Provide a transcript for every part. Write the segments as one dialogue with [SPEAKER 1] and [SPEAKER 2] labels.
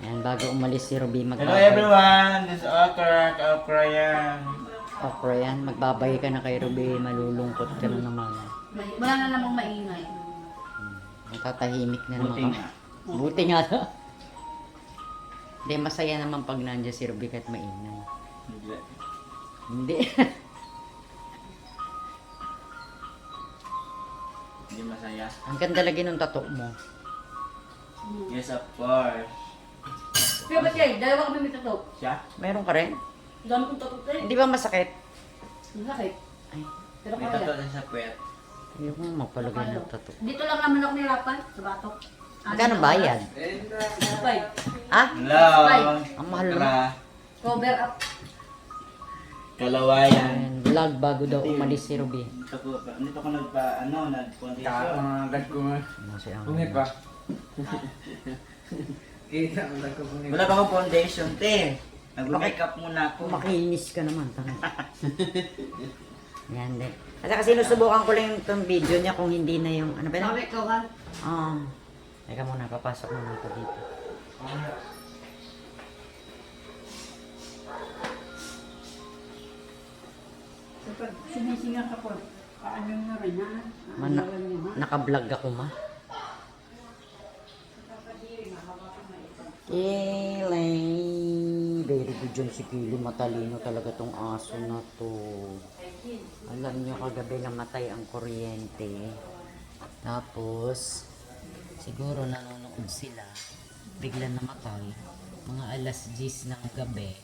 [SPEAKER 1] Ayan, bago umalis si Ruby,
[SPEAKER 2] Hello
[SPEAKER 1] magbabay.
[SPEAKER 2] everyone, this is Okra, Okra yan.
[SPEAKER 1] Okra yan, magbabay ka na kay Ruby, malulungkot ka na naman.
[SPEAKER 3] Wala na namang maingay.
[SPEAKER 1] Matatahimik na naman
[SPEAKER 2] Buti
[SPEAKER 1] ka.
[SPEAKER 2] nga.
[SPEAKER 1] Buti nga to. Hindi, masaya naman pag nandiyan si Ruby kahit maingay. Hindi.
[SPEAKER 2] Hindi masaya.
[SPEAKER 1] Ang ganda lagi ng tattoo mo.
[SPEAKER 2] Yes, of course.
[SPEAKER 3] Pero ba't kayo? Dalawa kami may tato.
[SPEAKER 2] Siya?
[SPEAKER 1] Meron ka rin?
[SPEAKER 3] Dami kong tato tayo.
[SPEAKER 1] Hindi ba masakit?
[SPEAKER 3] Ang sakit.
[SPEAKER 1] Ay,
[SPEAKER 3] Pero
[SPEAKER 2] May
[SPEAKER 3] kaya.
[SPEAKER 2] tato na sa puwet.
[SPEAKER 1] hindi ko magpalagay ng tattoo.
[SPEAKER 3] Dito lang naman ako nirapan sa batok.
[SPEAKER 1] Magkano bayad?
[SPEAKER 3] Five.
[SPEAKER 1] Ah?
[SPEAKER 2] Hello!
[SPEAKER 3] Bye.
[SPEAKER 1] Ang mahal
[SPEAKER 2] Okra.
[SPEAKER 3] Cover up.
[SPEAKER 2] Kalawayan.
[SPEAKER 1] Ayan, vlog bago daw umalis si Ruby.
[SPEAKER 2] Dito ko nag-condition.
[SPEAKER 4] Agad ko nga.
[SPEAKER 1] Masaya ang...
[SPEAKER 4] Pungit ba? Kita mo lang ko pungit.
[SPEAKER 2] Wala pa akong foundation, te. Nag-makeup muna ako.
[SPEAKER 1] Makinis ka naman, tanga. Yan din. Kasi sinusubukan ko lang itong video niya kung hindi na yung... Ano ba na?
[SPEAKER 3] Sabi ko kan.
[SPEAKER 1] Teka muna, papasok muna ito dito.
[SPEAKER 3] Kapag sinisinga ka po, paano nga rin ha?
[SPEAKER 1] Naka-vlog ako, ma. Kilay. Very good yun si Kili. Matalino talaga tong aso na to. Alam nyo, kagabi namatay ang kuryente. Tapos, siguro nanonood sila. Biglang namatay. Mga alas 10 ng gabi.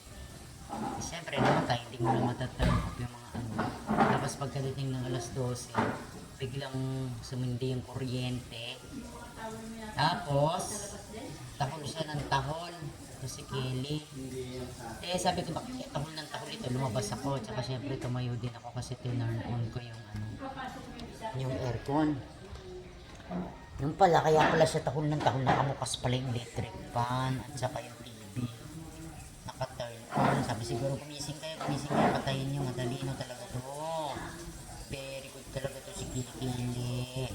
[SPEAKER 1] Siyempre namatay, hindi mo na matatangkap yung mga ano. Tapos pagkadating ng alas 12, biglang sumindi yung kuryente. Tapos, tahol siya ng tahol. Ito si Kelly. Eh, sabi ko, bakit tahol ng tahol ito? Lumabas ako. Tsaka syempre, tumayo din ako kasi tinurn on ko yung ano, yung aircon. Yung pala, kaya pala siya tahol ng tahol. Nakamukas pala yung electric fan at saka yung TV. Naka-turn on. Sabi siguro, gumising kayo, patayin nyo. Madalino talaga to. Very good talaga to si Kili.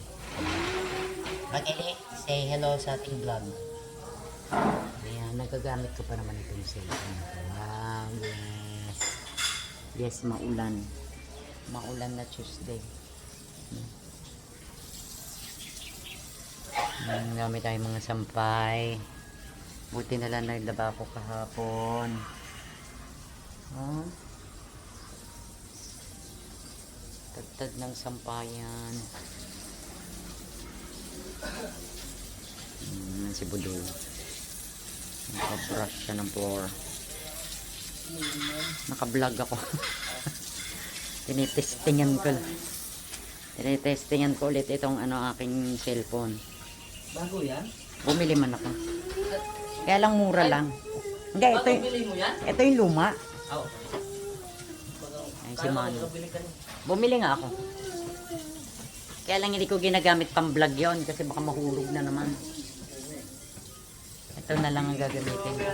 [SPEAKER 1] Magili, say hello sa ating vlog. Ayan, nagagamit ko pa naman itong cellphone. Wow, yes. Yes, maulan. Maulan na Tuesday. Gamit tayo mga sampay. Buti na lang naglaba ko kahapon. Oh. Tagtag ng sampayan. Si Budo. Naka-brush siya ng floor. Naka-vlog ako. Tinitestingan ko ulit itong aking cellphone.
[SPEAKER 4] Bago yan?
[SPEAKER 1] Bumili man ako. Kaya lang mura lang. Hindi, ito yung luma.
[SPEAKER 4] Oo.
[SPEAKER 1] Ay, si Mano. Bumili nga ako. Kaya lang hindi ko ginagamit pang vlog yun kasi baka mahulog na naman. Ito na lang ang gagamitin ko.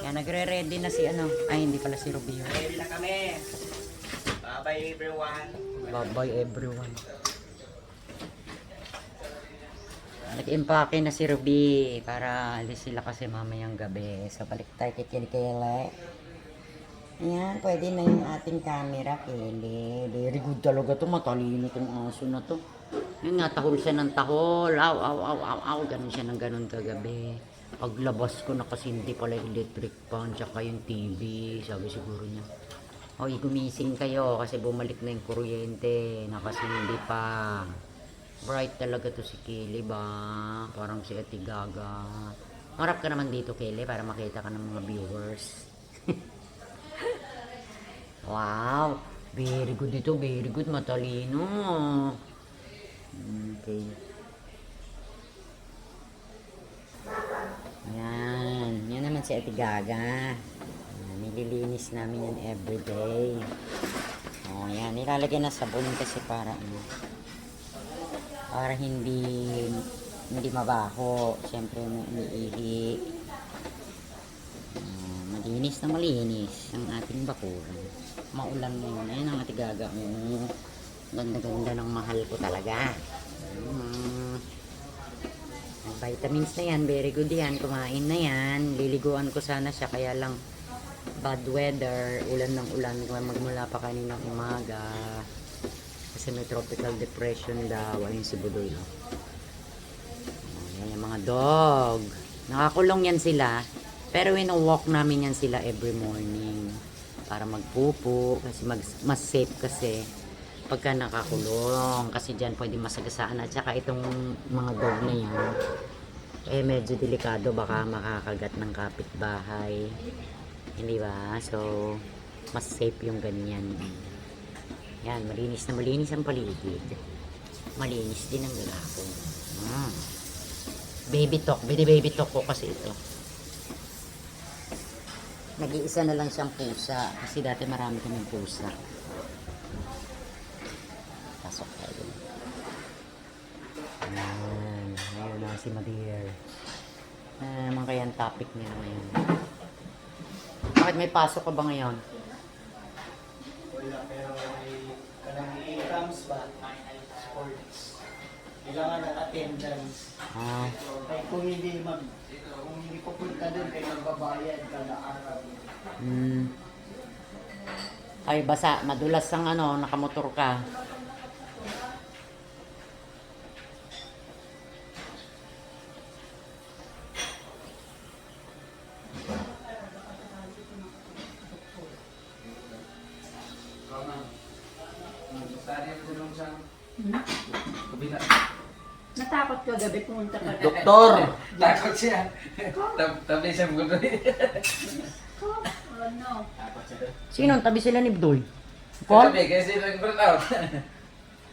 [SPEAKER 1] Yan, nagre-ready na si ay hindi pala si Rubio.
[SPEAKER 2] Ready na kami. Bye-bye everyone.
[SPEAKER 1] Bye-bye everyone. Nag-impake na si Ruby para alis sila kasi mamayang gabi. So balik tayo kay Kilikele. Ayan, pwede na yung ating camera, Kelly. Very good talaga to. Matalino tong aso na to. Yung nga, tahol siya ng tahol. Aw, aw, aw, aw, aw. Ganun siya ng ganun kagabi. Paglabas ko na kasi hindi pala electric fan, tsaka yung TV. Sabi siguro niya, hoy, gumising kayo kasi bumalik na yung kuryente. Nakasindi pa. Bright talaga to si Kelly ba? Parang si Ate Gaga. Marap ka naman dito, Kelly, para makita ka ng mga viewers. Wow, very good ito, very good, matalino. Okay. Yan naman si Ate Gaga. Nililinis namin yan everyday. Oh, yan, nilalagyan na sabon kasi para para hindi mabaho. Siyempre may umiihi. Malinis na malinis ang ating bakuran. Maulan ngayon. Ayun ang Ate Gaga. Ganda-ganda ng mahal ko talaga. Vitamins na yan, very good yan. Kumain na yan. Liliguan ko sana siya, kaya lang bad weather, ulan ng ulan. Magmula pa kaninang umaga. Kasi may tropical depression daw. Ayun si Budoy. Ayan yung mga dog. Nakakulong yan sila. Pero wino-walk namin yan sila every morning. Para magpupo. Kasi mas safe kasi pagka nakakulong. Kasi dyan pwede masagasaan. At saka itong mga dog na yan, medyo delikado. Baka makakagat ng kapitbahay. Hindi ba? So, mas safe yung ganyan. Yan, malinis na malinis ang paligid. Malinis din ang gagapon. Baby talk. Baby talk ko kasi ito. Nag-iisa na lang siyang pusa. Kasi dati marami kaming pusa. Pasok tayo. Ayan. Ayun na si Madir. Naman kaya ang topic niya ngayon. Bakit may pasok ka ba ngayon?
[SPEAKER 4] Wala, pero may kanang incomes ba? Sports. Kailangan ng attendance. Kaya kung hindi pupunta doon, kaya magbabayad kada araw.
[SPEAKER 1] Ay, basa. Madulas ang nakamotor ka.
[SPEAKER 3] Natakot ka gabi pumunta ka.
[SPEAKER 1] Doktor!
[SPEAKER 4] Takot siya. Tabi siya mo doon.
[SPEAKER 3] Ano?
[SPEAKER 1] Sino ang tabi sila ni Bdoy? Paul?
[SPEAKER 4] Tabi, kasi nag-burn out.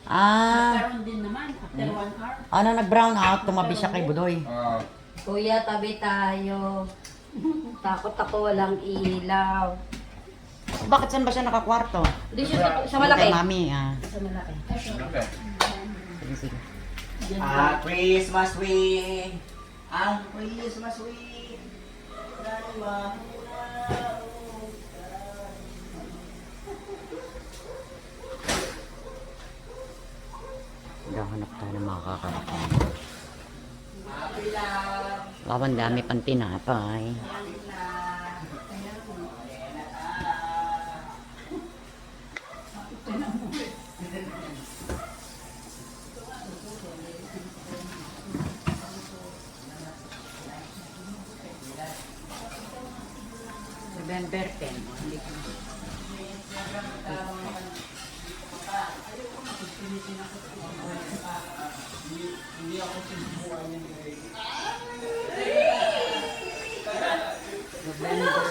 [SPEAKER 3] Karoon din naman after 1 hour.
[SPEAKER 1] Nag-brown out, tumabi siya kay Budoy.
[SPEAKER 4] Oo.
[SPEAKER 5] Kuya, tabi tayo. Takot ako, walang ilaw.
[SPEAKER 1] Bakit saan ba siya nakakwarto?
[SPEAKER 5] Di siya sa
[SPEAKER 1] Kay
[SPEAKER 5] malaki.
[SPEAKER 1] mami,
[SPEAKER 5] Sa malaki.
[SPEAKER 4] Okay.
[SPEAKER 1] Sige, sige.
[SPEAKER 2] Christmas week. Ang Christmas week.
[SPEAKER 1] Hanap tayo ng mga kakarating. Ang dami pang tinapay. November 10. November 11.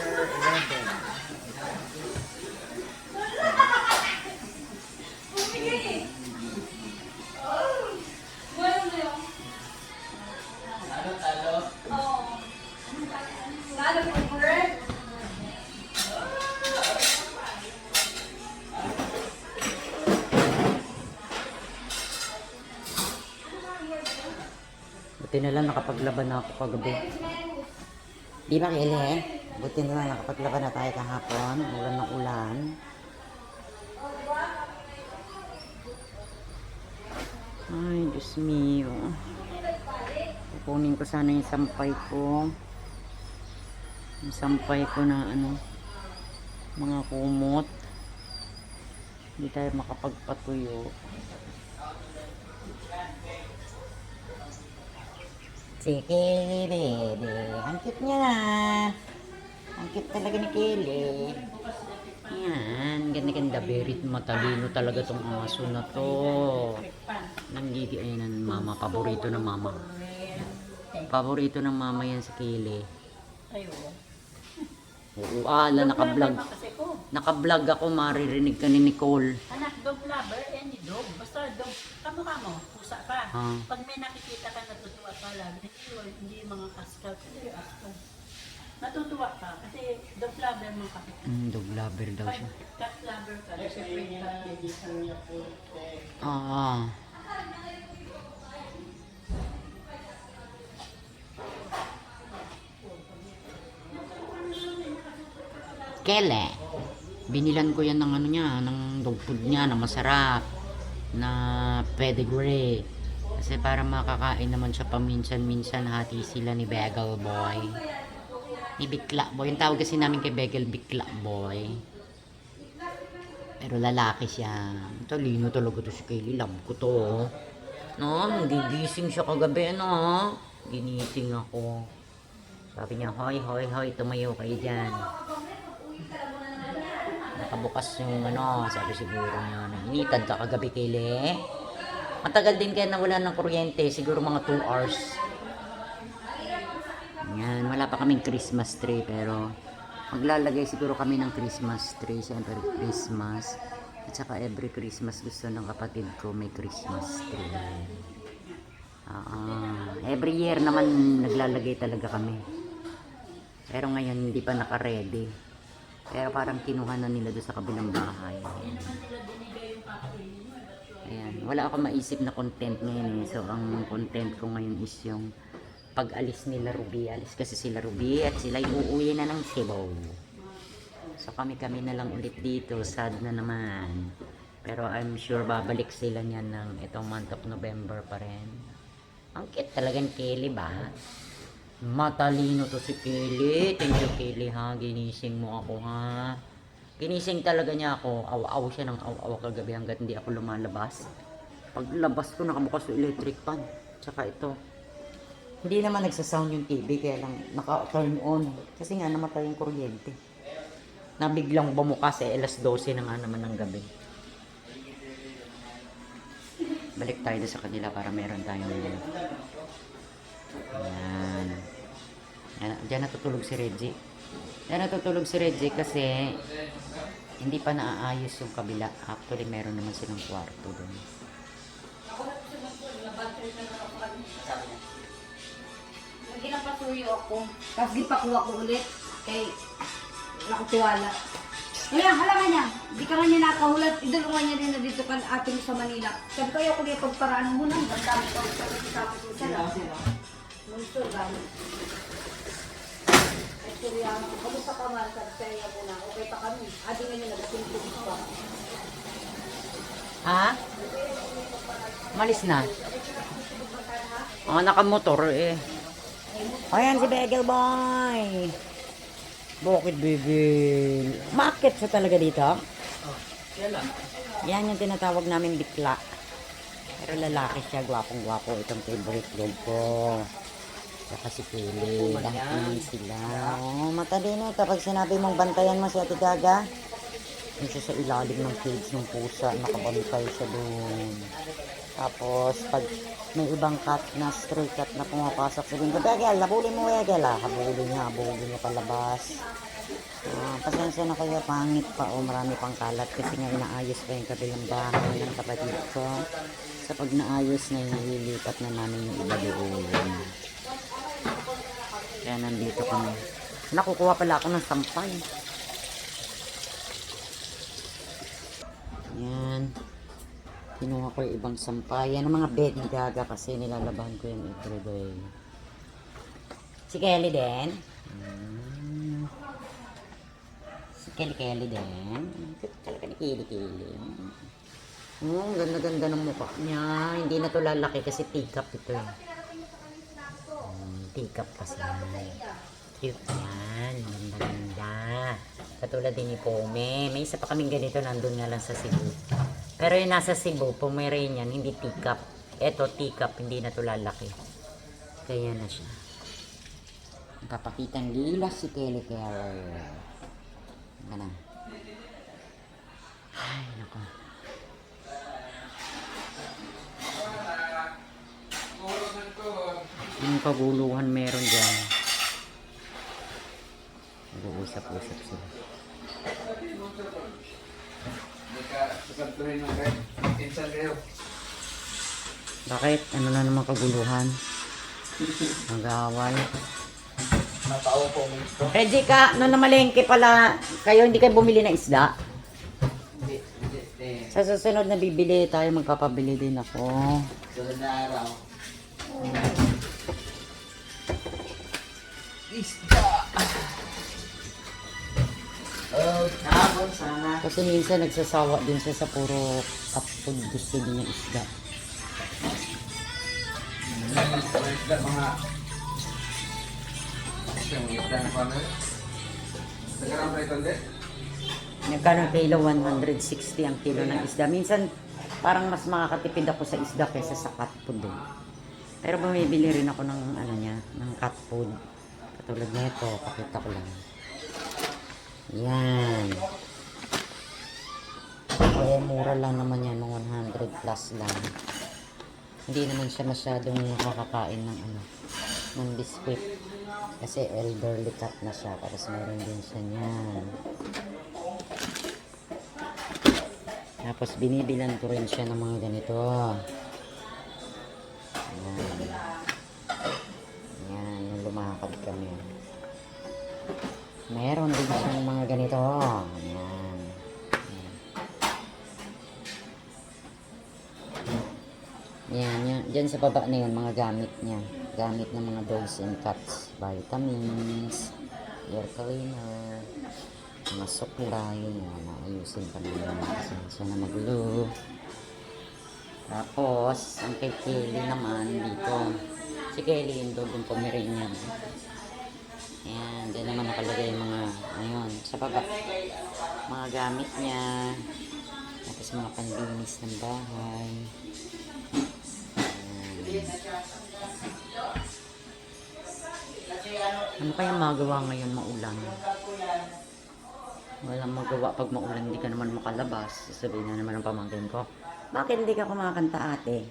[SPEAKER 1] Buti na lang nakapaglaban na ako kagabi. Di ba, Kele? Buti na lang nakapaglaban na tayo kahapon. Ulan ng ulan. Ay, Diyos mio. Kukunin ko sana yung sampay ko. Yung sampay ko na mga kumot. Hindi tayo makapagpatuyo. Si Kelly, baby. Ang cute niya na. Ang cute talaga ni Kelly. Yan. Ganda-ganda. Very matalino talaga tong aso na to. Nanggigi. Ayan, mama. Paborito ng mama. Paborito ng mama yan si Kelly.
[SPEAKER 3] Ayun.
[SPEAKER 1] Oo, naka-vlog. Naka-vlog ako. Maririnig ka ni Nicole.
[SPEAKER 3] Anak, dog lover, any dog. Basta dog, kamukha mo, pusa ka. Pag may nakikita ka, natutuwa ka lang. Hindi mga askal. Hindi askal. Natutuwa ka kasi dog lover mo ka.
[SPEAKER 1] Dog lover daw
[SPEAKER 3] Pag
[SPEAKER 1] siya.
[SPEAKER 3] cat lover ka, siyempre cat baby.
[SPEAKER 1] Kele. Binilan ko yan ng niya, ng dog food niya na masarap. Na pedigree. Kasi para makakain naman siya paminsan-minsan, hati sila ni Bagel Boy. Ni Bikla Boy. Yung tawag kasi namin kay Bagel, Bikla Boy. Pero lalaki siya. Talino talaga to si Kaylee. Love ko to. No, gigising siya kagabi, no? Ginising ako. Sabi niya, hoy, hoy, hoy, tumayo kayo dyan. Nakabukas yung sabi siguro niya, initan ka kagabi, Kaylee. Matagal din kaya nawala ng kuryente, siguro mga 2 hours. Yan, wala pa kaming Christmas tree, pero maglalagay siguro kami ng Christmas tree. Siyempre, Christmas. At saka every Christmas gusto ng kapatid ko may Christmas tree. Every year naman naglalagay talaga kami. Pero ngayon hindi pa naka-ready. Pero parang kinuha na nila doon sa kabilang bahay. Ayan. Wala ako maisip na content ngayon eh. So ang content ko ngayon is yung pag-alis nila Ruby. Alis kasi sila Ruby at sila uuwi na ng Cebu. So kami na lang ulit dito. Sad na naman. Pero I'm sure babalik sila niyan ng itong month of November pa rin. Ang cute talagang Kaylee ba? Matalino to si Kaylee. Thank you Kaylee ha. Ginising mo ako ha. Ginising talaga niya ako. Aw-aw siya ng aw-aw kagabi hanggat hindi ako lumalabas. Paglabas ko nakabukas yung electric fan. Tsaka ito. Hindi naman nagsasound yung TV kaya lang naka-turn on. Kasi nga namatay yung kuryente. Nabiglang bumukas alas 12 na nga naman ng gabi. Balik tayo sa kanila para meron tayong Ayan. Diyan natutulog si Reggie. Diyan natutulog si Reggie kasi hindi pa naaayos yung kabila. Actually, meron naman silang kwarto doon.
[SPEAKER 5] Ginapasuyo ako. Tapos gipakuha ko ulit. Kay wala akong tiwala. Kaya, halaman niya. Di ka nga niya nakahulat. Idulungan niya rin na dito kan atin sa Manila. Sabi ko, ayaw ko niya pagparaan mo nang. Ang dami ko sa sila. Munso, gano'n. Ay, surya mo. Kamusta ka man? Sabi kaya mo na. Okay pa kami. Adi nga niya nag-simple pa.
[SPEAKER 1] Ha? Malis na. Nakamotor eh. Ayan si Bagel Boy. Bakit Bagel? Makit siya talaga dito? Yan yung tinatawag namin bikla. Pero lalaki siya, gwapong-gwapo. Itong favorite dog ko. Saka si Kaylee. Lahat naman sila. Oh, matalino. Kapag sinabi mong bantayan mo si Ate Gaga, yun siya sa ilalim ng cage ng pusa. Nakabantay siya doon. Tapos, pag may ibang cat na stray cat na pumapasok, sabihin ko, Bagel, habulin mo, Bagel. Habulin niya palabas. Pasensya na kayo, pangit pa o marami pang kalat kasi nga inaayos pa yung kabilang bahay ng kapatid ko. Sa pag naayos na nililipat na namin yung iba doon. Kaya nandito kami. Nakukuha pala ako ng sampay. Yan. Kinuha ko yung ibang sampayan ng mga bed ni Gaga kasi nilalabahan ko yung everyday. Si Kelly din. Si Kelly din. Talaga ni Kelly. Ganda-ganda ng mukha niya. Hindi na to lalaki kasi teacup ito. Teacup kasi. Cute yan. Ganda-ganda. Katulad din ni Pome. May isa pa kaming ganito nandun nga lang sa Cebu. Pero yung nasa Cebu, Pomeranian, hindi teacup. Eto, teacup, hindi na to lalaki. Kaya na siya. Kapakitang lila si Kelly Keller. Gana. Ay, nako. Yung kaguluhan meron dyan. Nag-uusap-usap sila. Bakit? Ano na naman kaguluhan? Mag-away.
[SPEAKER 4] Napaupo mo ito.
[SPEAKER 1] Reggie ka, no namalengke pala. Kayo hindi kayo bumili ng isda?
[SPEAKER 4] Hindi.
[SPEAKER 1] Sa susunod na bibili tayo, magpapabili din ako.
[SPEAKER 4] Sunod na araw. Isda! Kahapon sana.
[SPEAKER 1] Kasi minsan nagsasawa din siya sa puro food, gusto niya isda.
[SPEAKER 6] Isda mga... Yung isda na pa na. Nagkarang pa ito, hindi?
[SPEAKER 1] Nagkano kilo? 160 ang kilo ng isda. Minsan, parang mas makakatipid ako sa isda kaysa sa cat food din. Pero bumibili rin ako ng ano niya, ng cat food. Katulad nito, pakita ko lang. Yan. Kaya mura lang naman yan, mga 100 plus lang. Hindi naman siya masyadong nakakakain ng ano, ng biscuit. Kasi elderly cat na siya, tapos meron din siya niyan. Tapos binibilan ko rin siya ng mga ganito. Yan. Yan, yung lumakad kami. Meron din siyang mga ganito. Yan. Yan, yan. Diyan sa baba na yan, mga gamit niya. Gamit ng mga dogs and cats. Vitamins, air cleaner, mga supply, yun yan. Ayusin pa naman. Kasi siya na magulo. Tapos, ang kay Kelly naman dito. Si Kelly yung dog yung pumirin niya. Ayan, dyan naman nakalagay yung mga, ayun, sa baba. Mga gamit niya. Tapos mga panlinis ng bahay. Ano kaya magawa ngayon maulan? Walang magawa pag maulan, hindi ka naman makalabas. Sabihin na naman ng pamangkin ko, bakit hindi ka kumakanta ate?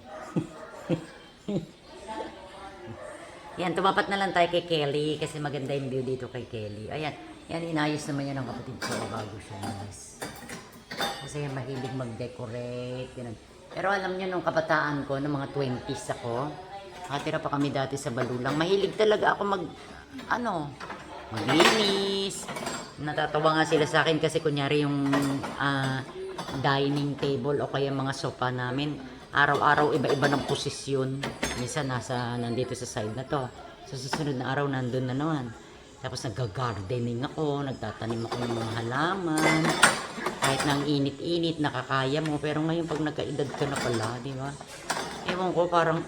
[SPEAKER 1] Yan, tumapat na lang tayo kay Kelly kasi maganda yung view dito kay Kelly. Ayan, yan inayos naman yan ng kapatid ko bago siya nalis. Kasi mahilig mag-decorate, ganun. Pero alam niyo nung kabataan ko, nung mga 20s ako, nakatira pa kami dati sa Balulang. Mahilig talaga ako maglinis. Natatawa nga sila sa akin kasi kunyari yung dining table o kaya mga sofa namin, araw-araw iba-iba ng posisyon. Minsan nandito sa side na to. Sa susunod na araw nandun na naman. Tapos nag-gardening ako, nagtatanim ako ng mga halaman. Kahit nang init-init, nakakaya mo. Pero ngayon pag nagkaedad ka na pala, di ba? Ewan ko, parang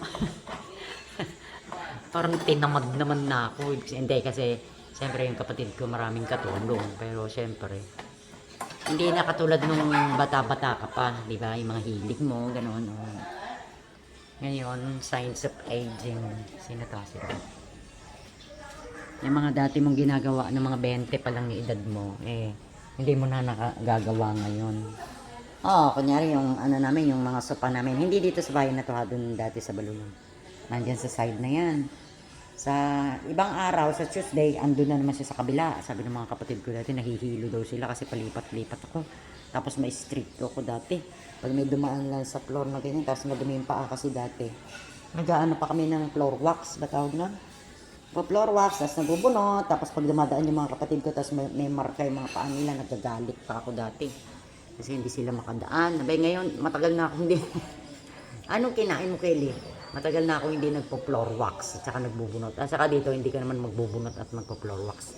[SPEAKER 1] parang tinamad naman na ako. Hindi kasi, siyempre yung kapatid ko maraming katulong. Pero siyempre, hindi na katulad nung bata-bata ka pa, di ba? Yung mga hilig mo, gano'n. Ngayon, signs of aging. Sino to? Yung mga dati mong ginagawa ng mga 20 pa lang ni edad mo, hindi mo na nakagagawa ngayon. Kunyari yung namin, yung mga sopa namin, hindi dito sa bahay na to, dun dati sa Balulong. Nandyan sa side na yan. Sa ibang araw, sa Tuesday, andun na naman siya sa kabila. Sabi ng mga kapatid ko dati, nahihilo daw sila kasi palipat-lipat ako. Tapos may strict ako dati. Pag may dumaan lang sa floor na ganyan, tapos madumi yung paa kasi dati. Nag-aano pa kami ng floor wax, ba tawag na? Floor wax, tapos nabubunot, tapos pag dumadaan yung mga kapatid ko, tapos may marka yung mga paa nila, nagagalit pa ako dati. Kasi hindi sila makadaan. Abay ngayon, matagal na ako hindi. Anong kinain mo, Kelly? Matagal na ako hindi nagpo-floor wax at saka nagbubunot. At saka dito, hindi ka naman magbubunot at magpo-floor wax.